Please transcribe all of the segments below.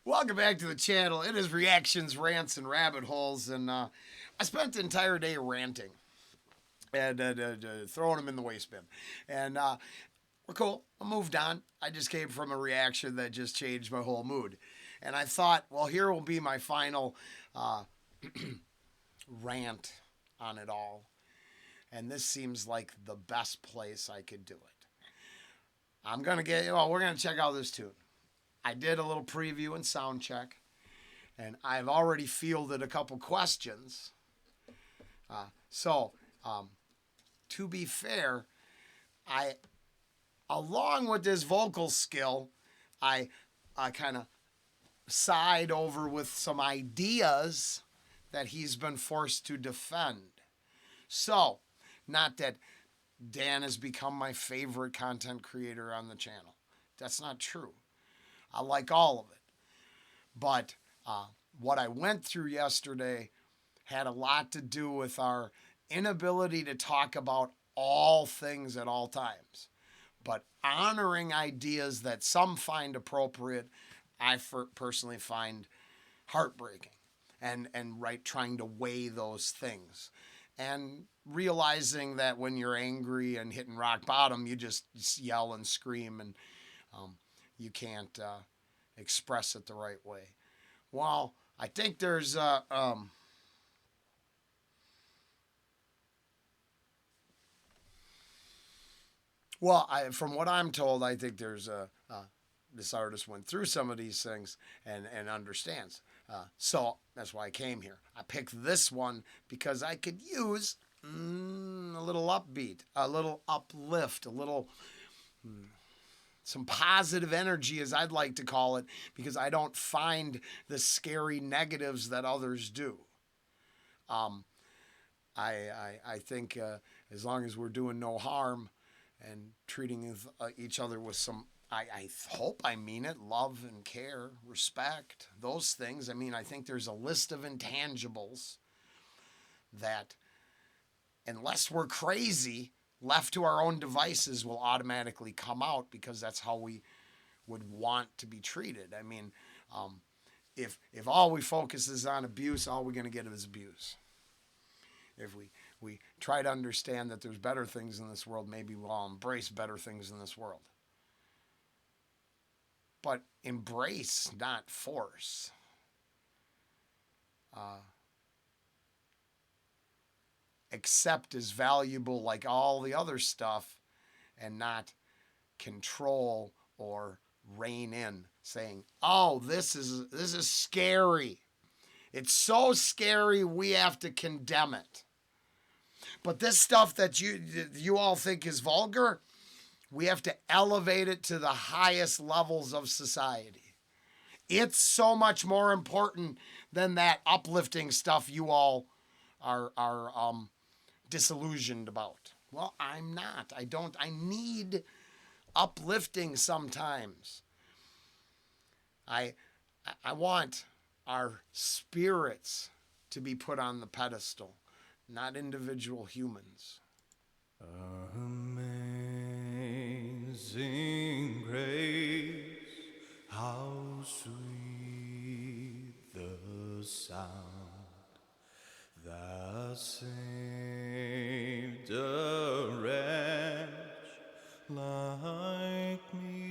Welcome back to the channel. It is Reactions, Rants, and Rabbit Holes, and I spent the entire day ranting and throwing them in the waste bin. And we're cool. I moved on. I just came from a reaction that just changed my whole mood. And I thought, well, here will be my final rant on it all. And this seems like the best place I could do it. We're going to check out this tune. I did a little preview and sound check, and I've already fielded a couple questions. To be fair, along with this vocal skill, I kind of side over with some ideas that he's been forced to defend. So, not that Dan has become my favorite content creator on the channel. That's not true. I like all of it. But what I went through yesterday had a lot to do with our inability to talk about all things at all times. But honoring ideas that some find appropriate, I personally find heartbreaking. And trying to weigh those things. And realizing that when you're angry and hitting rock bottom, you just yell and scream and you can't express it the right way. Well, I think there's from what I'm told, I think there's this artist went through some of these things and understands. So that's why I came here. I picked this one because I could use a little upbeat, a little uplift, a little some positive energy, as I'd like to call it, because I don't find the scary negatives that others do. I think as long as we're doing no harm and treating each other with some, I hope I mean it, love and care, respect, those things. I mean, I think there's a list of intangibles that, unless we're crazy, left to our own devices, will automatically come out because that's how we would want to be treated. I mean, if all we focus is on abuse, all we're going to get is abuse. If we try to understand that there's better things in this world, maybe we'll embrace better things in this world. But embrace, not force. Accept is valuable like all the other stuff, and not control or rein in, saying, oh, this is scary. It's so scary we have to condemn it. But this stuff that you all think is vulgar, we have to elevate it to the highest levels of society. It's so much more important than that uplifting stuff you all are disillusioned about. Well, I'm not. I need uplifting sometimes. I want our spirits to be put on the pedestal, not individual humans. Amazing grace, how sweet the sound that saved a wretch like me.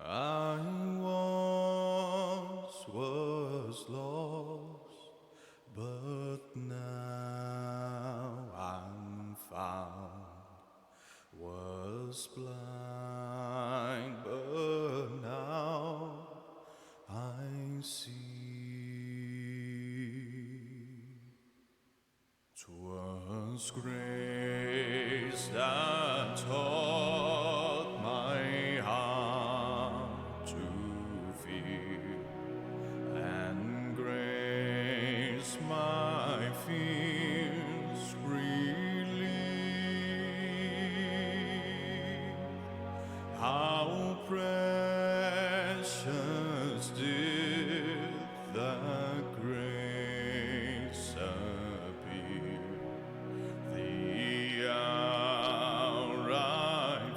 I once was lost, but now I'm found. Was blind, but now I see. 'Twas grace that taught my heart to fear, and grace my fears relieved. How precious did that grace appear, the hour I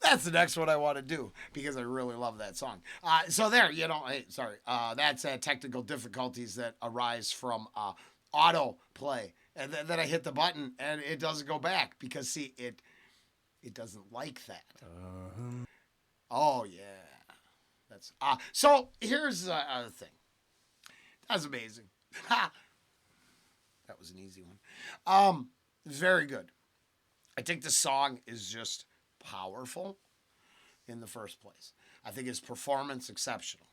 That's the next one I want to do because I really love that song. So there, hey, sorry. That's technical difficulties that arise from auto play. And then I hit the button and it doesn't go back because, see, it doesn't like that. Oh, yeah. That's so here's the thing. That's amazing. Ha! That was an easy one. Very good. I think the song is just powerful in the first place. I think his performance exceptional.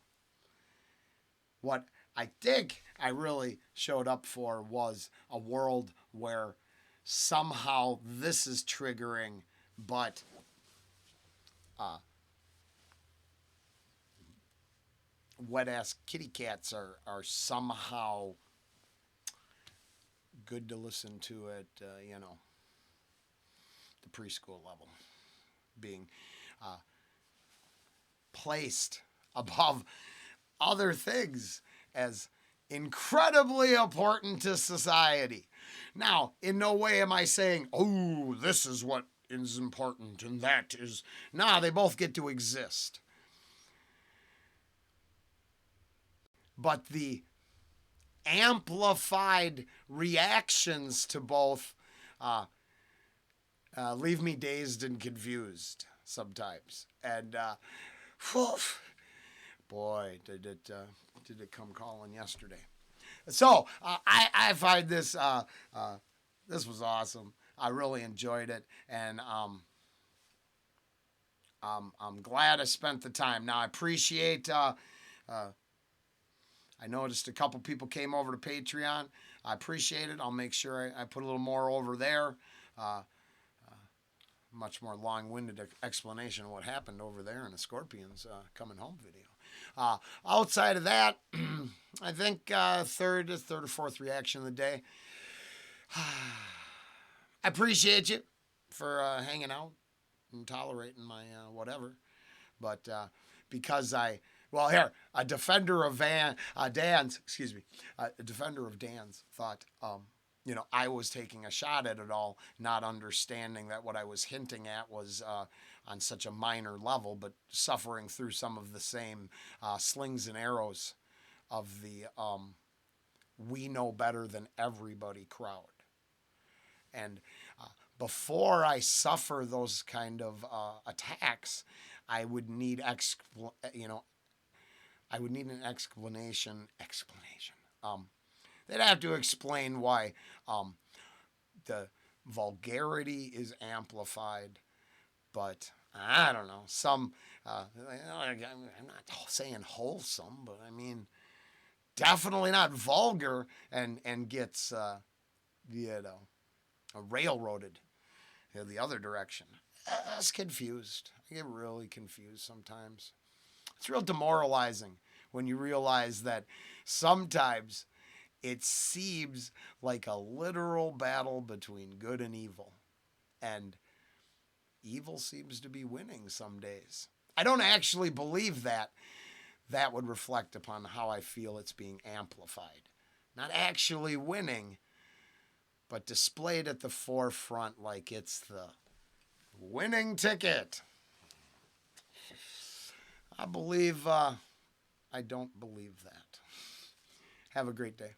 What I think I really showed up for was a world where somehow this is triggering, but wet ass kitty cats are somehow good to listen to at the preschool level, being placed above other things as incredibly important to society. Now, in no way am I saying, oh, this is what is important and that is. Nah, they both get to exist. But the amplified reactions to both leave me dazed and confused sometimes. And boy, did it come calling yesterday. So I find this this was awesome. I really enjoyed it, and I'm glad I spent the time. Now I appreciate. I noticed a couple people came over to Patreon. I appreciate it. I'll make sure I put a little more over there. Much more long-winded explanation of what happened over there in the Scorpions coming home video. Outside of that, I think third or fourth reaction of the day. I appreciate you for hanging out and tolerating my whatever. But because a defender of Dan's thought, I was taking a shot at it all, not understanding that what I was hinting at was on such a minor level, but suffering through some of the same slings and arrows of the we know better than everybody crowd. And before I suffer those kind of attacks, I would need an explanation. They'd have to explain why the vulgarity is amplified, but I don't know. I'm not saying wholesome, but I mean definitely not vulgar and gets railroaded the other direction. I was confused. I get really confused sometimes. It's real demoralizing when you realize that sometimes it seems like a literal battle between good and evil. And evil seems to be winning some days. I don't actually believe that. That would reflect upon how I feel it's being amplified. Not actually winning, but displayed at the forefront like it's the winning ticket. I don't believe that. Have a great day.